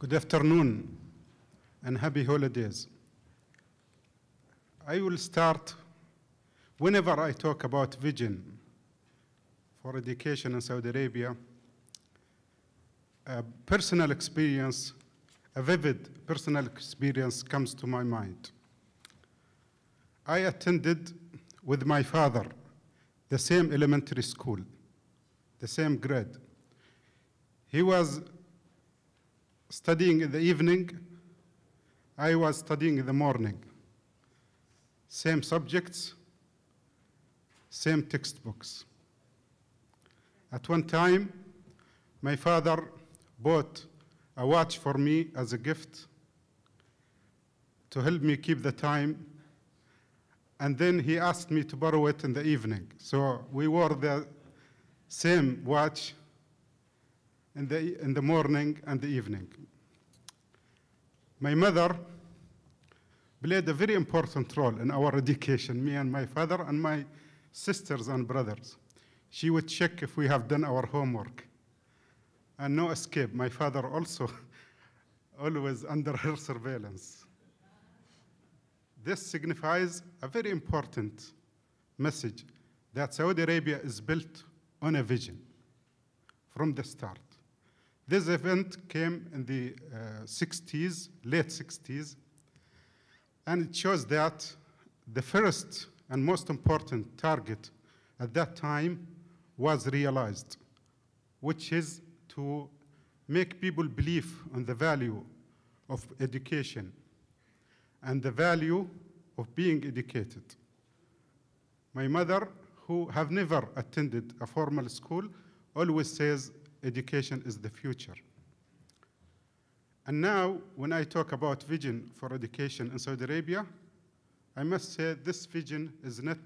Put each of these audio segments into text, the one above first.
Good afternoon and happy holidays. I will start, whenever I talk about vision for education in Saudi Arabia, a personal experience, a vivid personal experience comes to my mind. I attended with my father the same elementary school, the same grade. He was studying in the evening, I was studying in the morning. Same subjects, same textbooks. At one time, my father bought a watch for me as a gift to help me keep the time, and then he asked me to borrow it in the evening. So we wore the same watch in the morning and the evening. My mother played a very important role in our education, me and my father and my sisters and brothers. She would check if we have done our homework. And no escape. My father also always under her surveillance. This signifies a very important message that Saudi Arabia is built on a vision from the start. This event came in the 60s, late 60s, and it shows that the first and most important target at that time was realized, which is to make people believe in the value of education and the value of being educated. My mother, who have never attended a formal school, always says education is the future. And now, when I talk about vision for education in Saudi Arabia, I must say this vision is not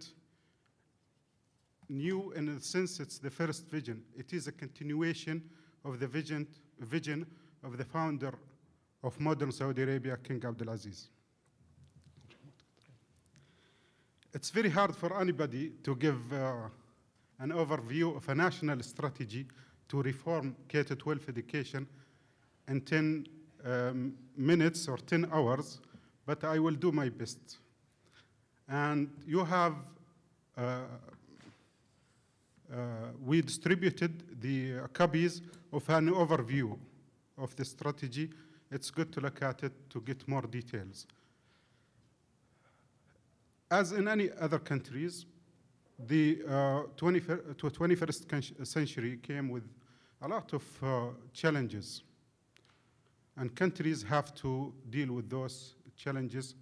new in the sense it's the first vision. It is a continuation of the vision of the founder of modern Saudi Arabia, King Abdulaziz. It's very hard for anybody to give an overview of a national strategy to reform K-12 education in 10 minutes or 10 hours, but I will do my best. And you have, we distributed the copies of an overview of the strategy. It's good to look at it to get more details. As in any other countries, the 21st century came with a lot of challenges, and countries have to deal with those challenges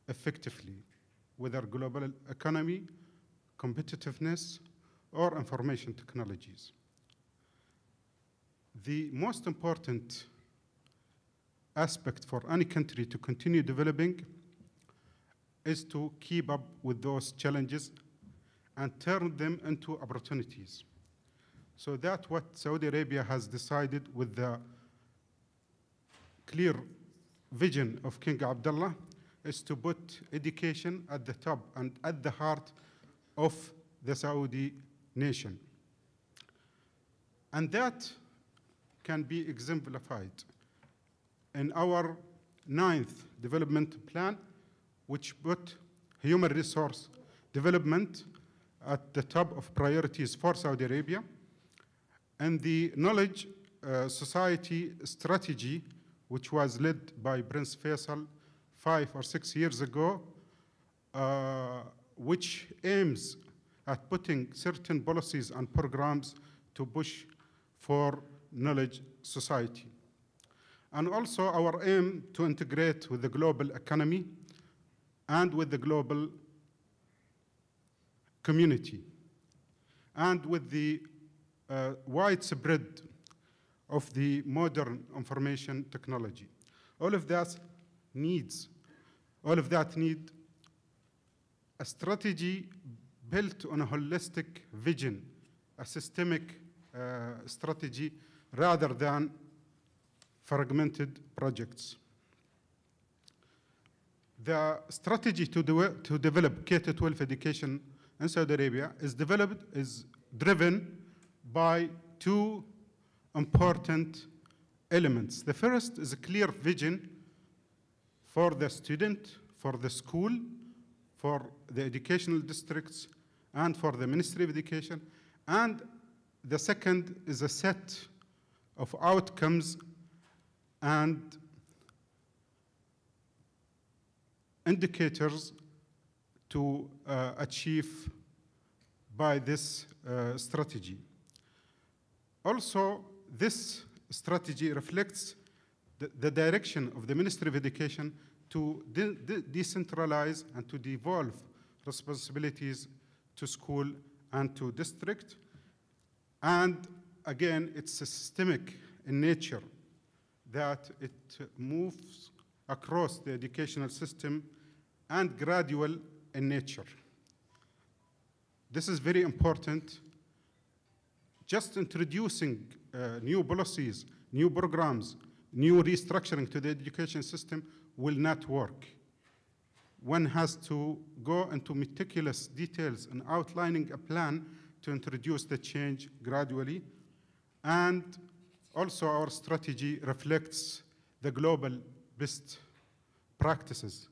effectively, whether global economy, competitiveness, or information technologies. The most important aspect for any country to continue developing is to keep up with those challenges and turn them into opportunities. So that's what Saudi Arabia has decided with the clear vision of King Abdullah, is to put education at the top and at the heart of the Saudi nation. And that can be exemplified in our 9th development plan, which put human resource development at the top of priorities for Saudi Arabia, and the knowledge society strategy, which was led by Prince Faisal 5 or 6 years ago, which aims at putting certain policies and programs to push for knowledge society. And also our aim to integrate with the global economy and with the global community, and with the widespread of the modern information technology. All of that need a strategy built on a holistic vision, a systemic strategy, rather than fragmented projects. The strategy to develop K-12 education in Saudi Arabia is driven by two important elements. The first is a clear vision for the student, for the school, for the educational districts, and for the Ministry of Education. And the second is a set of outcomes and indicators to achieve by this strategy. Also, this strategy reflects the direction of the Ministry of Education to decentralize and to devolve responsibilities to school and to district. And again, it's systemic in nature, that it moves across the educational system and gradual in nature. This is very important. Just introducing new policies, new programs, new restructuring to the education system will not work. One has to go into meticulous details in outlining a plan to introduce the change gradually. And also our strategy reflects the global best practices.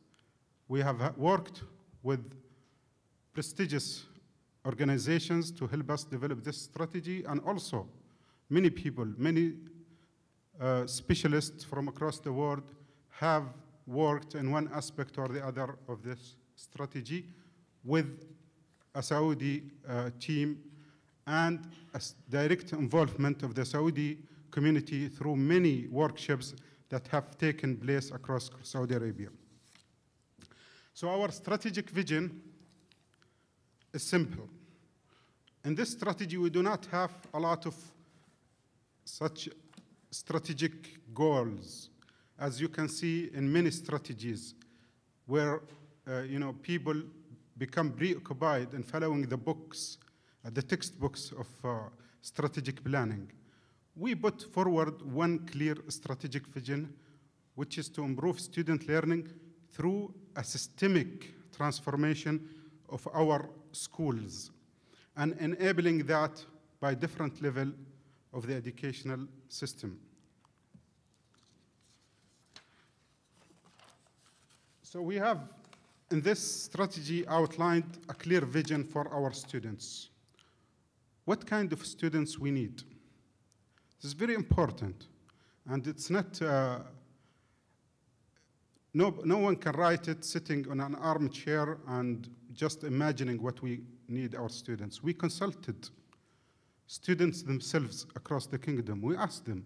We have worked with prestigious organizations to help us develop this strategy, and also many people, many specialists from across the world have worked in one aspect or the other of this strategy with a Saudi team and a direct involvement of the Saudi community through many workshops that have taken place across Saudi Arabia. So our strategic vision is simple. In this strategy, we do not have a lot of such strategic goals, as you can see in many strategies, where people become preoccupied in following the books, the textbooks of strategic planning. We put forward one clear strategic vision, which is to improve student learning through a systemic transformation of our schools, and enabling that by different levels of the educational system. So we have, in this strategy, outlined a clear vision for our students. What kind of students we need? This is very important, and it's not, no one can write it sitting on an armchair and just imagining what we need our students. We consulted students themselves across the kingdom. We asked them,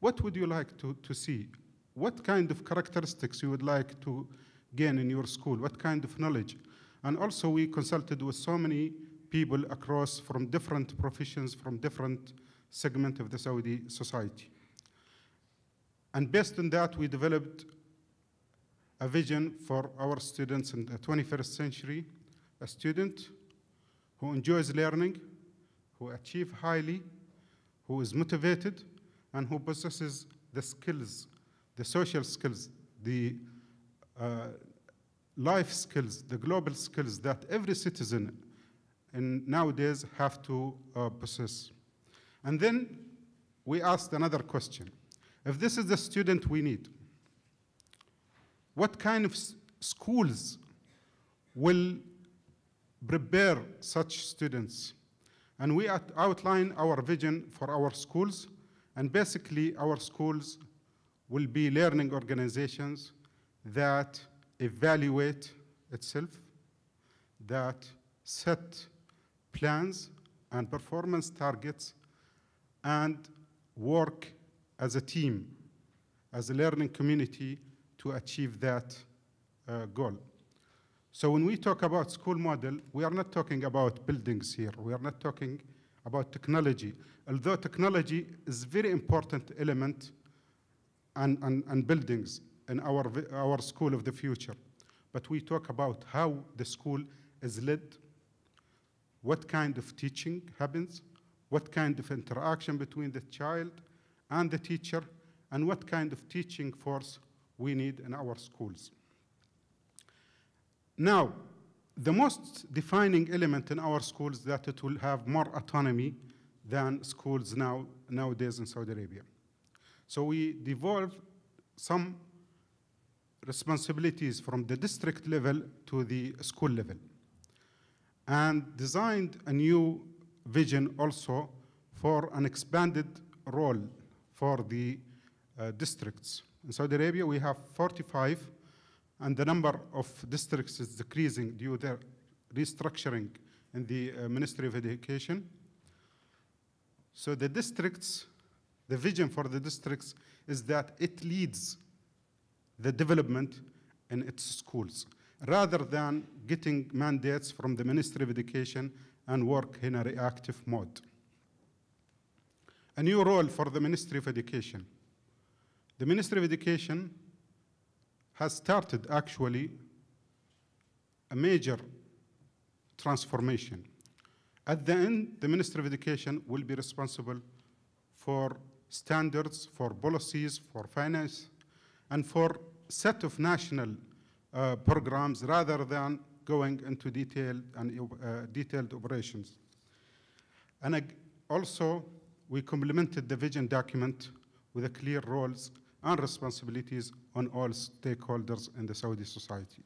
what would you like to see? What kind of characteristics you would like to gain in your school? What kind of knowledge? And also we consulted with so many people across from different professions, from different segments of the Saudi society. And based on that, we developed a vision for our students in the 21st century, a student who enjoys learning, who achieves highly, who is motivated, and who possesses the skills, the social skills, the life skills, the global skills that every citizen nowadays have to possess. And then we asked another question. If this is the student we need, what kind of schools will prepare such students? And we outline our vision for our schools, and basically our schools will be learning organizations that evaluate itself, that set plans and performance targets, and work as a team, as a learning community to achieve that goal. So when we talk about school model, we are not talking about buildings here. We are not talking about technology, although technology is a very important element and buildings in our school of the future. But we talk about how the school is led, what kind of teaching happens, what kind of interaction between the child and the teacher, and what kind of teaching force we need in our schools. Now, the most defining element in our schools is that it will have more autonomy than schools nowadays in Saudi Arabia. So we devolve some responsibilities from the district level to the school level, and designed a new vision also for an expanded role for the districts. In Saudi Arabia, we have 45, and the number of districts is decreasing due to restructuring in the Ministry of Education. So the districts, the vision for the districts is that it leads the development in its schools, rather than getting mandates from the Ministry of Education and work in a reactive mode. A new role for the Ministry of Education. The Ministry of Education has started actually a major transformation. At the end, the Ministry of Education will be responsible for standards, for policies, for finance, and for set of national programs rather than going into detailed operations. And also, we complemented the vision document with a clear roles and responsibilities on all stakeholders in the Saudi society.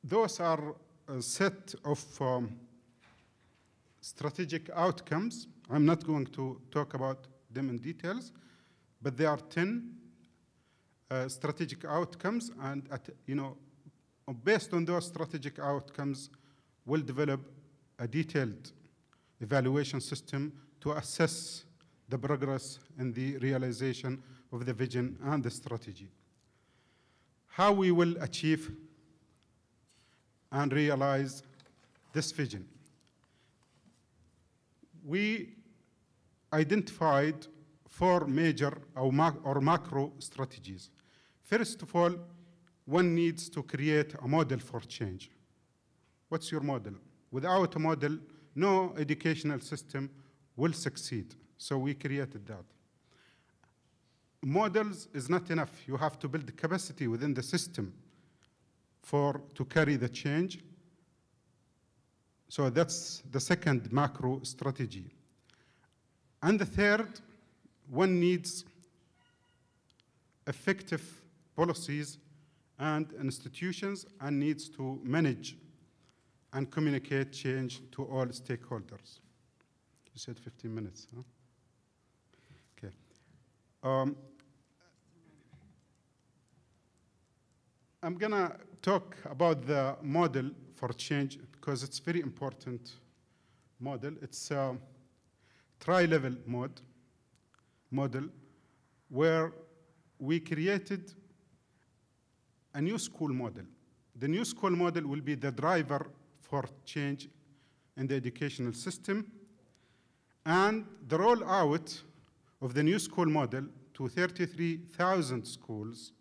Those are a set of strategic outcomes. I'm not going to talk about them in details, but there are 10 strategic outcomes, and based on those strategic outcomes, we'll develop a detailed evaluation system to assess the progress in the realization of the vision and the strategy. How we will achieve and realize this vision. We identified 4 major or macro strategies. First of all, one needs to create a model for change. What's your model? Without a model, no educational system will succeed. So we created that. Models is not enough. You have to build capacity within the system to carry the change. So that's the second macro strategy. And the third, one needs effective policies and institutions and needs to manage and communicate change to all stakeholders. You said 15 minutes, huh? Okay. I'm gonna talk about the model for change because it's very important model. It's a tri-level model where we created a new school model. The new school model will be the driver for change in the educational system, and the rollout of the new school model to 33,000 schools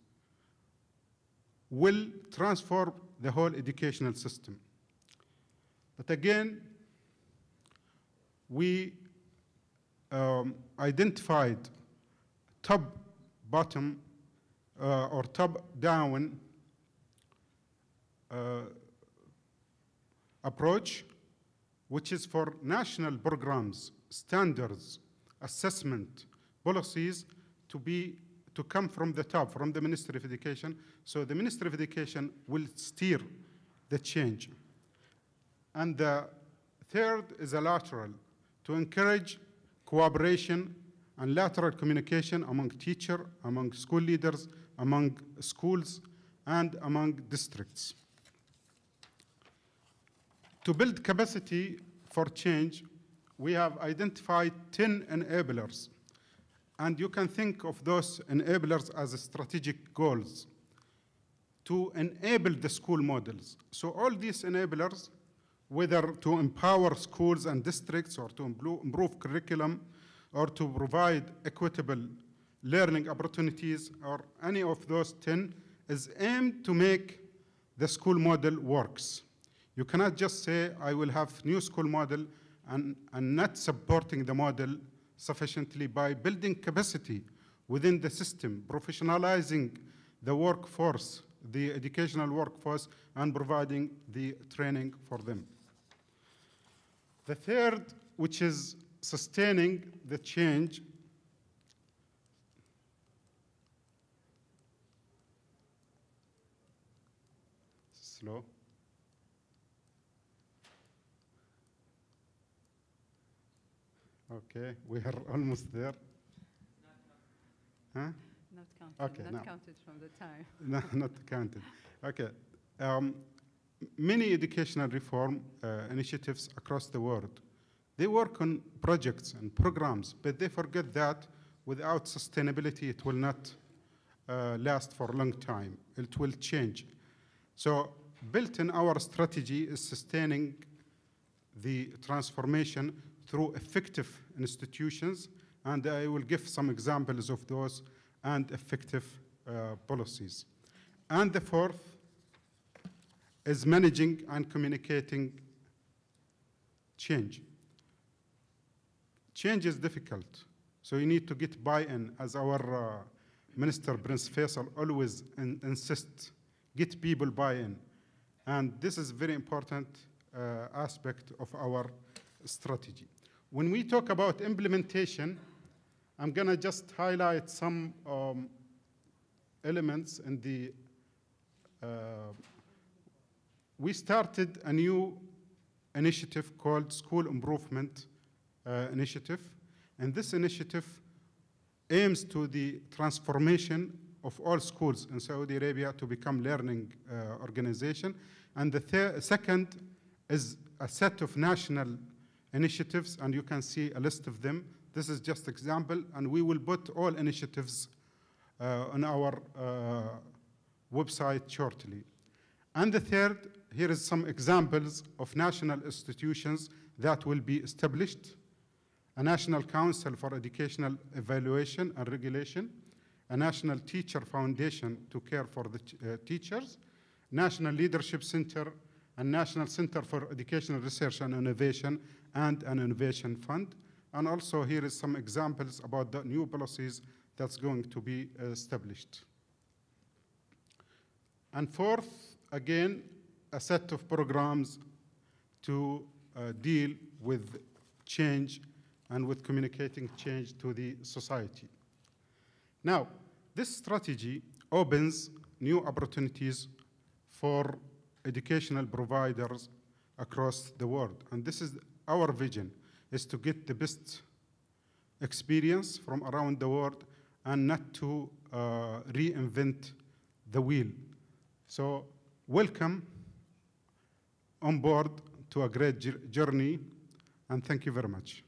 will transform the whole educational system. But again, we identified top-bottom or top-down approach, which is for national programs, standards, assessment, policies to come from the top, from the Ministry of Education. So the Ministry of Education will steer the change. And the third is a lateral, to encourage cooperation and lateral communication among teachers, among school leaders, among schools, and among districts. To build capacity for change, we have identified 10 enablers. And you can think of those enablers as strategic goals to enable the school models. So all these enablers, whether to empower schools and districts or to improve curriculum or to provide equitable learning opportunities or any of those 10, is aimed to make the school model works. You cannot just say, I will have new school model and not supporting the model sufficiently by building capacity within the system, professionalizing the workforce, the educational workforce, and providing the training for them. The third, which is sustaining the change slow. Okay, we are almost there. Huh? Not counted. Okay, Not no. counted from the time. No, not counted. Okay. Many educational reform initiatives across the world, they work on projects and programs, but they forget that without sustainability, it will not last for a long time. It will change. So built in our strategy is sustaining the transformation through effective institutions, and I will give some examples of those and effective policies. And the fourth is managing and communicating change. Change is difficult, so you need to get buy-in, as our Minister Prince Faisal always insists, get people buy-in. And this is a very important aspect of our strategy. When we talk about implementation, I'm gonna just highlight some elements in the, we started a new initiative called School Improvement Initiative, and this initiative aims to the transformation of all schools in Saudi Arabia to become learning organization. And the second is a set of national initiatives, and you can see a list of them. This is just example, and we will put all initiatives on our website shortly. And the third, here is some examples of national institutions that will be established: a National Council for Educational Evaluation and Regulation, a National Teacher Foundation to care for the teachers, National Leadership Center, a National Center for Educational Research and Innovation, and an Innovation Fund. And also here is some examples about the new policies that's going to be established. And fourth, again, a set of programs to deal with change and with communicating change to the society. Now, this strategy opens new opportunities for educational providers across the world. And this is our vision, is to get the best experience from around the world and not to reinvent the wheel. So welcome on board to a great journey, and thank you very much.